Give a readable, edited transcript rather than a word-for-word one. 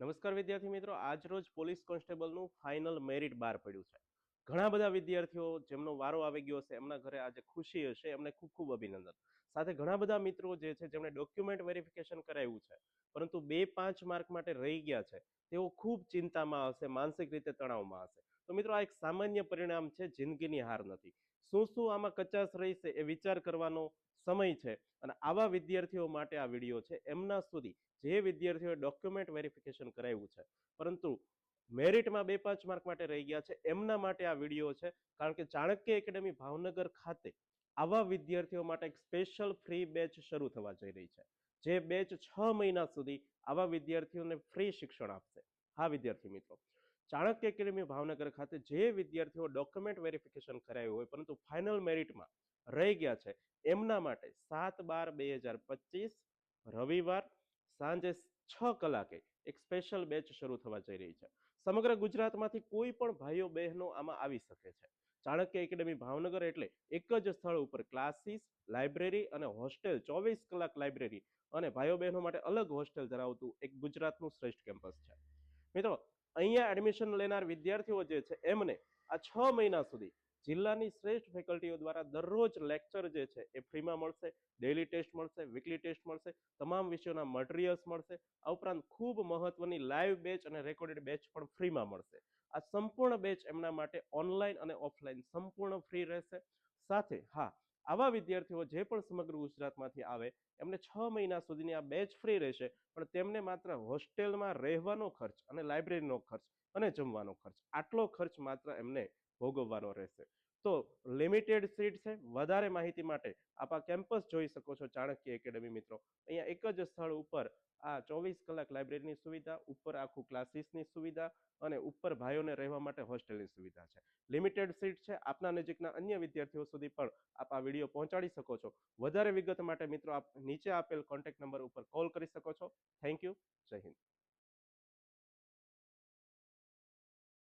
નમસ્કાર વિદ્યાર્થી મિત્રો, આજ રોજ પોલીસ કોન્સ્ટેબલનું ફાઇનલ મેરિટ બહાર પડ્યું છે. ઘણા બધા વિદ્યાર્થીઓ જેમનો વારો આવી ગયો છે એમના ઘરે આજે ખુશી હશે, એમને ખૂબ ખૂબ અભિનંદન. સાથે ઘણા બધા મિત્રો જે છે જેમણે ડોક્યુમેન્ટ વેરિફિકેશન કરાવ્યું છે પરંતુ 2-5 માર્ક માટે રહી ગયા છે, તેઓ ખૂબ ચિંતામાં હશે, માનસિક રીતે તણાવમાં હશે. તો મિત્રો, આ એક સામાન્ય પરિણામ છે, જિંદગીની હાર નથી. શું શું આમાં કચાશ રહી છે એ વિચાર કરવાનો સમય છે, અને આવા વિદ્યાર્થીઓ માટે આ વિડીયો છે. એમના સુધી જે વિદ્યાર્થીઓએ ડોક્યુમેન્ટ વેરિફિકેશન કરાવ્યું છે પરંતુ મેરિટમાં 2-5 માર્ક માટે રહી ગયા છે, એમના માટે આ વિડીયો છે. કારણ કે ચાણક્ય એકેડેમી ભાવનગર ખાતે આવા વિદ્યાર્થીઓ માટે એક સ્પેશિયલ ફ્રી બેચ શરૂ થવા જઈ રહી છે. જે બેચ 6 મહિના સુધી આવા વિદ્યાર્થીઓને ફ્રી શિક્ષણ આપશે. હા વિદ્યાર્થી મિત્રો, ચાણક્ય એકેડેમી ભાવનગર ખાતે જે વિદ્યાર્થીઓ ડોક્યુમેન્ટ વેરિફિકેશન કરાવ્યું હોય પરંતુ ફાઇનલ મેરિટમાં રહી ગયા છે, એમના માટે 7/12/2025 રવિવાર સાંજે 6 કલાકે એક સ્પેશિયલ બેચ શરૂ થવા જઈ રહી છે. સમગ્ર ગુજરાતમાંથી કોઈ પણ ભાઈઓ બહેનો આમાં આવી શકે છે. ચાણક્ય એકેડેમી ભાવનગર એટલે એક જ સ્થળ ઉપર ક્લાસીસ, લાઇબ્રેરી અને હોસ્ટેલ, 24 કલાક લાઇબ્રેરી અને ભાઈઓ બહેનો માટે અલગ હોસ્ટેલ ધરાવતું એક ગુજરાતનું શ્રેષ્ઠ કેમ્પસ છે. મિત્રો, અહીંયા એડમિશન લેનાર વિદ્યાર્થીઓ જે છે એમને આ 6 મહિના સુધી જિલ્લાની શ્રેષ્ઠ ફેકલ્ટીઓ દ્વારા દરરોજ લેક્ચર જે છે એ ફ્રીમાં મળશે, ડેઇલી ટેસ્ટ મળશે, વીકલી ટેસ્ટ મળશે, તમામ વિષયોના મટીરિયલ્સ મળશે. આ ઉપરાંત ખૂબ મહત્વની લાઈવ બેચ અને રેકોર્ડેડ બેચ પણ ફ્રીમાં મળશે. આ સંપૂર્ણ બેચ એમના માટે ઓનલાઈન અને ઓફલાઈન સંપૂર્ણ ફ્રી રહેશે. સાથે હા, આવા વિદ્યાર્થીઓ જે પણ સમગ્ર ગુજરાતમાંથી આવે એમને 6 મહિના સુધીની આ બેચ ફ્રી રહેશે, પણ તેમને માત્ર હોસ્ટેલમાં રહેવાનો ખર્ચ અને લાઇબ્રેરીનો ખર્ચ અને જમવાનો ખર્ચ, આટલો ખર્ચ માત્ર એમને ભોગવવાનો રહેશે. તો લિમિટેડ સીટ છે. વધારે માહિતી માટે આપ આ કેમ્પસ જોઈ શકો છો, ચાણક્ય એકેડેમી મિત્રો. અહીંયા એક જ સ્થળ ઉપર આ 24 કલાક લાઇબ્રેરીની સુવિધા, ઉપર આખું ક્લાસીસની સુવિધા અને ઉપર ભાઈઓને રહેવા માટે હોસ્ટેલની સુવિધા છે. લિમિટેડ સીટ છે. આપના નજીકના અન્ય વિદ્યાર્થીઓ સુધી પણ આપ આ વિડીયો પહોંચાડી શકો છો. વધારે વિગત માટે મિત્રો આપ નીચે આપેલ કોન્ટેક્ટ નંબર ઉપર કોલ કરી શકો છો. Thank you. જય હિન્દ.